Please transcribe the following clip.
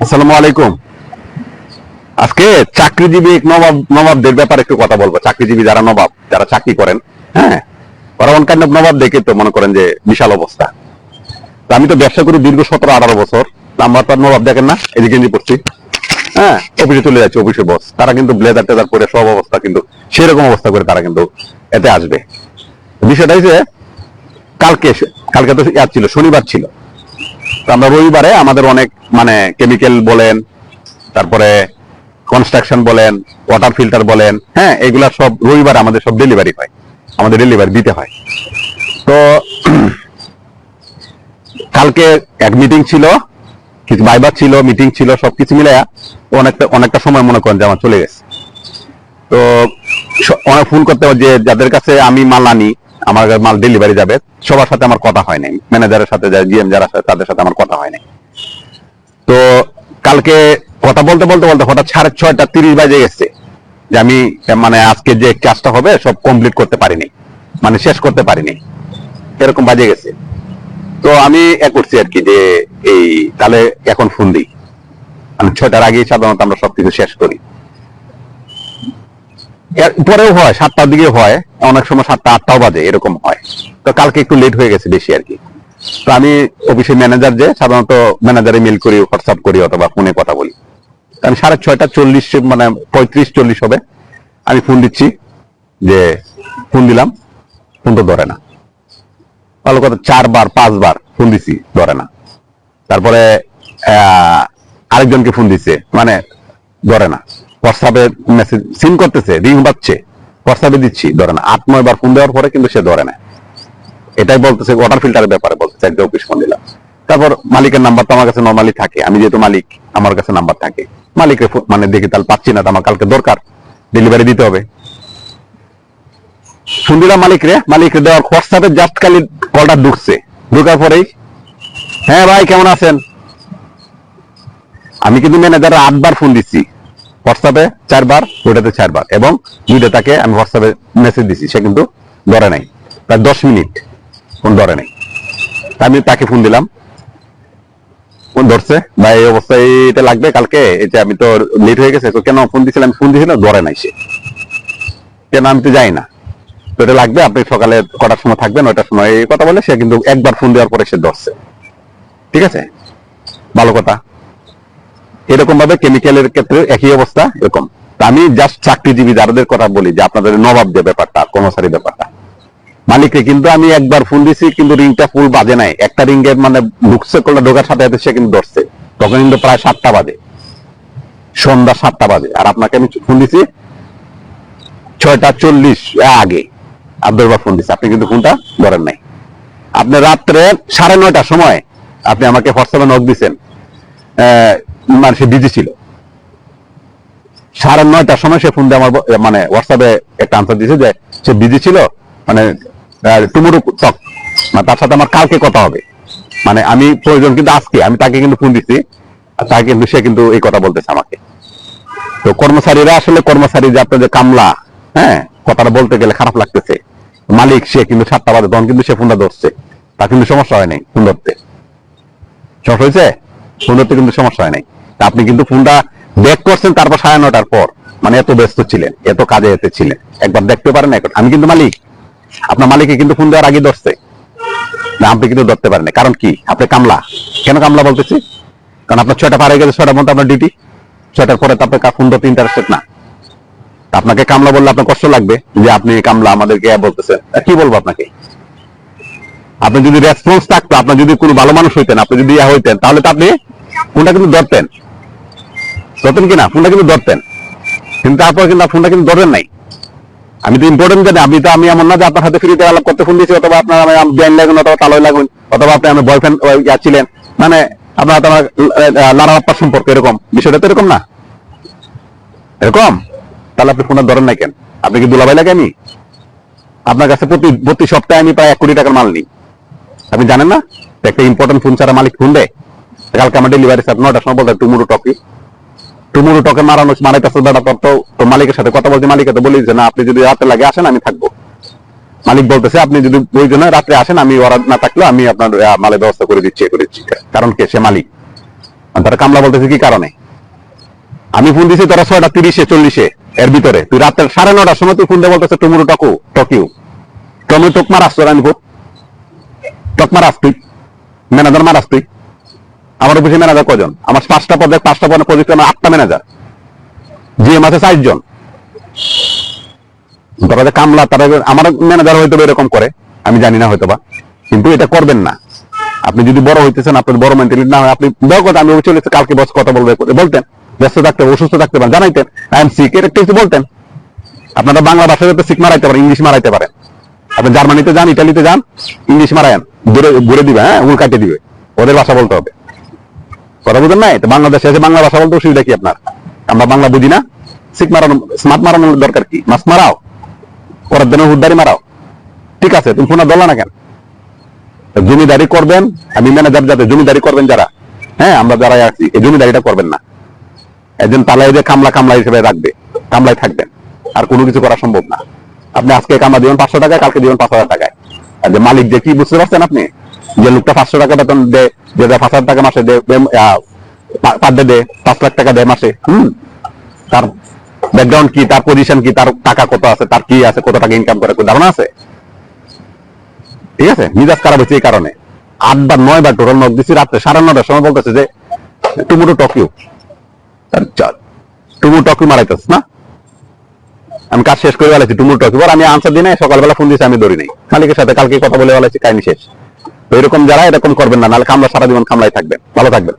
আসসালামু আলাইকুম। আজকে চাকরিজীবী নবাবদের ব্যাপারে একটু কথা বলবো। চাকরিজীবী যারা নবাব, যারা চাকরি করেন, হ্যাঁ, ওরা অনকাইন্ড অফ নবাব দেখে তো মনে করেন যে বিশাল অবস্থা। তো আমি তো ব্যবসা করি দীর্ঘ 17-18 বছর। আমরা তো আর নবাব দেখেন না, এদিকে গেঞ্জি পড়ছি, হ্যাঁ, অফিসে চলে যাচ্ছে, অফিসে বস, তারা কিন্তু ব্লেজার টেজার করে সব অবস্থা কিন্তু সেরকম অবস্থা করে তারা কিন্তু এতে আসবে। বিষয়টা হচ্ছে কালকে কালকে তো ছিল, শনিবার ছিল। তো আমরা রবিবারে আমাদের অনেক মানে কেমিক্যাল বলেন, তারপরে কনস্ট্রাকশন বলেন, ওয়াটার ফিল্টার বলেন, হ্যাঁ, এগুলা সব রবিবার আমাদের সব ডেলিভারি হয়, আমাদের ডেলিভারি দিতে হয়। তো কালকে এক মিটিং ছিল, কিছু ভাইবা ছিল, মিটিং ছিল, সবকিছু মিলে অনেকটা সময় মনে করেন যে আমার চলে গেছে। তো অনেক ফোন করতে হয় যে যাদের কাছে আমি মাল আনি, আমার মাল ডেলিভারি যাবে, সবার সাথে আমার কথা হয় নাই, ম্যানেজারের সাথে, জিএম যারা তাদের সাথে আমার কথা হয় নাই। তো কালকে কথা বলতে বলতে বলতে হঠাৎ 6:30 বাজে গেছে যে আমি মানে আজকে যে কাজটা হবে সব কমপ্লিট করতে পারিনি, মানে শেষ করতে পারিনি, এরকম বাজে গেছে। তো আমি করছি আর কি যে এই তাহলে এখন ফোন দিই, মানে 6টার আগেই সাধারণত আমরা সবকিছু শেষ করি। পরেও হয় 7টার দিকে হয়, অনেক সময় 7টা-8টাও বাজে, এরকম হয়। তো কালকে একটু লেট হয়ে গেছে বেশি আর কি। তো আমি অফিসের ম্যানেজার, যে সাধারণত ম্যানেজারে মেল করি, হোয়াটসঅ্যাপ করি অথবা ফোনে কথা বলি। আমি 6:30 মানে 35-40 হবে, আমি ফোন দিচ্ছি, যে ফোন দিলাম, ফোন তো ধরে না। ভালো কথা 4-5 বার ফোন দিছি, ধরে না। তারপরে আরেকজনকে ফোন দিচ্ছে, মানে ধরে না। হোয়াটসঅ্যাপে মেসেজ সিন করতেছে, রিং বাজছে, হোয়াটসঅ্যাপে দিচ্ছি, ধরে না। 8-9 বার ফোন দেওয়ার পরে কিন্তু সে ধরে না। এটাই বলতেছে ওয়াটার ফিল্টারের ব্যাপারে বলতেছে, একটা অফিস ফোন দিলাম। তারপর মালিকের নাম্বার তো আমার কাছে নর্মালি থাকে, আমি যেহেতু মালিক আমার কাছে নাম্বার থাকে। মালিকের মানে দেখি তাহলে পাচ্ছি না, আমার কালকে দরকার, ডেলিভারি দিতে হবে। ফোন দিলাম মালিকরে দেওয়ার হোয়াটসঅ্যাপে জাস্ট খালি কলটা ঢুকছে, ঢুকার পরেই, হ্যাঁ ভাই কেমন আছেন। আমি কিন্তু ম্যানেজারে 8 বার ফোন দিচ্ছি, হোয়াটসঅ্যাপে 4 বার, ওইটাতে 4 বার, এবং দুইটা তাকে আমি হোয়াটসঅ্যাপে মেসেজ দিচ্ছি, সে কিন্তু ধরে নাই। প্রায় 10 মিনিট ফোন ধরে নাই। আমি তাকে ফোন দিলাম, ফোন ধরছে, ভাই এই অবস্থায় এটা লাগবে কালকে, এটা আমি তো লেট হয়ে গেছে। কেন ফোন দিয়েছিলাম, ফোন দিয়েছিলাম, ধরে নাই সে। কেন, আমি তো যাই না, তো এটা লাগবে, আপনি সকালে কটার সময় থাকবেন, ওইটার সময় এই কথা বলে সে কিন্তু একবার ফোন দেওয়ার পরে সে ধরছে। ঠিক আছে, ভালো কথা। এরকম ভাবে কেমিক্যালের ক্ষেত্রে একই অবস্থা এরকম। আমি জাস্ট চাকরিজীবী যাদের কথা বলি, যে আপনাদের নবাব যে ব্যাপারটা, কর্মচারী ব্যাপারটা, মালিককে কিন্তু আমি একবার ফোন দিছি, কিন্তু রিংটা ফুল বাজে নাই, একটা রিং এর মানে ঢুকছে, করলে ঢোকার সাথে সাথে সে কিন্তু ধরছে। তখন কিন্তু প্রায় 7টা বাজে, সন্ধ্যা 7টা বাজে, আর আপনাকে আমি ফোন দিছি 6:40 আগে, 10বার ফোন দিছি, আপনি কিন্তু ফোনটা ধরেন নাই। আপনি রাত্রে 9:30টার সময় আপনি আমাকে হোয়াটসঅ্যাপে নক দিচ্ছেন, মানে সে বিজি ছিল। 9:30টার সময় সে ফোন দিয়ে আমার মানে হোয়াটসঅ্যাপে একটা আনসার দিয়েছে যে সে বিজি ছিল, মানে টুমোরো টক, মানে তার সাথে আমার কালকে কথা হবে, মানে আমি প্রয়োজন কিন্তু আজকে। আমি তাকে কিন্তু ফোন দিচ্ছি, আর তাকে কিন্তু সে কিন্তু এই কথা বলতেছে আমাকে। তো কর্মচারীরা আসলে কর্মচারী, যে আপনাদের কামলা, হ্যাঁ, কথাটা বলতে গেলে খারাপ লাগতেছে। মালিক সে কিন্তু 7টা বাজে, তখন কিন্তু সে ফোনটা ধরছে, তার কিন্তু সমস্যা হয় নাই ফোন ধরতে। সমস্যা হয়েছে, ফোন ধরতে কিন্তু সমস্যা হয় নাই। আপনি কিন্তু ফোনটা ব্যাক করছেন তারপর 9:30টার পর, মানে এত ব্যস্ত ছিলেন, এত কাজে এতে ছিলেন, একবার দেখতে পারেন। আমি কিন্তু মালিক, আপনার মালিককে কিন্তু ফোন দেওয়ার আগে ধরছে না, আপনি কিন্তু ধরতে পারেন। কারণ কি, আপনি কামলা। কেন কামলা বলতেছি, কারণ আপনার 6টা পার হয়ে গেছে, 6টার মধ্যে আপনার ডিউটি, 6টার পরে তো আপনি ফোন ধরতে ইন্টারেস্টেড না। আপনাকে কামলা বললে আপনার কষ্ট লাগবে, যে আপনি কামলা আমাদেরকে বলতেছেন, কি বলবো আপনাকে। আপনি যদি রেসপন্স থাকতো, আপনার যদি কোনো ভালো মানুষ হইতেন, আপনি যদি হইতেন, তাহলে তো আপনি ফোনটা কিন্তু ধরতেন কিনা, ফোনটা কিন্তু ধরতেন। কিন্তু তারপর কিন্তু ফোনটা কিন্তু ধরেন নাই। আমি তো ইম্পর্টেন্ট জানি, আপনি তো, আমি এমন না যে আপনার হাতে ফ্রিতে আলাপ করতে ফোন দিয়েছি, অথবা আপনার জ্ঞান লাগুন, অথবা তালয় লাগুন, অথবা আপনি আমার বয়ফ্রেন্ড ছিলেন, মানে আপনার তোমার লাড়াপ্পার সম্পর্ক, এরকম বিষয়টা তো এরকম না, এরকম। তাহলে আপনি ফোনটা ধরেন নাই কেন? আপনি কি দুলাভাই লাগে? আমি আপনার কাছে প্রতি সপ্তাহে আমি প্রায় 1 কোটি টাকার মাল নিই, আপনি জানেন না? একটা ইম্পর্টেন্ট ফোন ছাড়া মালিক ফোন দেয়? কালকে আমার ডেলিভারি 9টার সময় বলতে, টুমুরু টকে মারাইতেছে দাদা, তো মালিকের সাথে কথা বলছে, মালিক তো বলে দিচ্ছে না, আপনি যদি রাতে লাগে আসেন আমি থাকবো। মালিক বলতেছে আপনি যদি প্রয়োজনে রাত্রে আসেন, আমি ওরা না থাকলে আমি আপনার মালের ব্যবস্থা করে দিচ্ছি। কারণ কে, সে মালিক। তারা কামলা বলতেছে কি কারণে? আমি ফোন দিছি তোরা 6টা 30-এ 40-এ এর ভিতরে, তুই রাত 9:30টার সময় তুই ফোন দিয়ে বলতেছে টুমুরু টকিউ টমি টক মারাস তোর, আমি টক মারাস তুই, ম্যানেজার মারাস তুই। আমার অফিসে ম্যানেজার কজন? আমার 5টা পদে 5টা পদে প্রজেক্টে আমার 8টা ম্যানেজার, জিএম আছে 4 জন। তারা যে কামলা, তারা আমার ম্যানেজার হয়তো এরকম করে, আমি জানি না হয়তো বা, কিন্তু এটা করবেন না। আপনি যদি বড় হইতেছেন, আপনার বড় মেন্টালিটি না হয়, আপনি বড় কথা আমি চলে কালকে বস কথা বলবে বলতেন, ব্যস্ত থাকতে অসুস্থ থাকতে পারেন, জানাইতেন আই এম সিক, এর একটু বলতেন। আপনারা বাংলা ভাষায় তো সিক মারাইতে পারেন, ইংলিশ মারাইতে পারেন। আপনি জার্মানিতে যান, ইটালিতে যান, ইংলিশ মারায়েন, ঘুরে দিবে, হ্যাঁ উল কাটে দিবে, ওদের ভাষা বলতে হবে। কথা বুঝেন নাই তো? বাংলাদেশে এসে বাংলা ভাষা বলতে অসুবিধা কি আপনার? আমরা বাংলা বুঝি না? সিক মারানো, স্মার্ট মারানোর দরকার কি? মাছ মারাও, পরের দিনে হুদ্দারি মারাও, ঠিক আছে? তুমি ফোনা দলা না কেন? জমিদারি করবেন, আমি ম্যানেজার যাতে জমিদারি করবেন যারা, হ্যাঁ আমরা যারা আছি, এই জমিদারিটা করবেন না। একজন তালাই যে কামলা হিসেবে রাখবে, কামলায় থাকবেন, আর কোনো কিছু করা সম্ভব না। আপনি আজকে কামলা দিবেন 500 টাকায়, কালকে দিবেন 5,000 টাকায়। আর যে মালিক যে কি বুঝতে পারছেন আপনি? যে লোকটা 500 টাকা বেতন দেয়, যে 5,000 টাকা মাসে দেয়, পার ডে দেয়, 5 লাখ টাকা দেয় মাসে, তার ব্যাকগ্রাউন্ড কি, তার পজিশন কি, তার টাকা কত আছে, তার কি আছে, কত টাকা ইনকাম করে, কোনো ধারণা আছে? ঠিক আছে, মিজাজ খারাপ হচ্ছে এই কারণে। 8 বা 9 বার টোটাল নক দিচ্ছি রাত্রে 9:30টার সময়, বলতেছে যে টুমুরু টকিউ মারাইতেছ না। আমি কাজ শেষ করে বেলাছি, টুমুরু টকিউ, আমি আনসার দিই নাই, সকালবেলা ফোন দিয়েছি, আমি ধরি নাই, মালিকের সাথে কালকে কথা বলে বেলাছি, কাহিনী শেষ। তো এরকম যারা এরকম করবেন না, নাহলে কামলা সারা জীবন কামলাই থাকবেন। ভালো থাকবেন।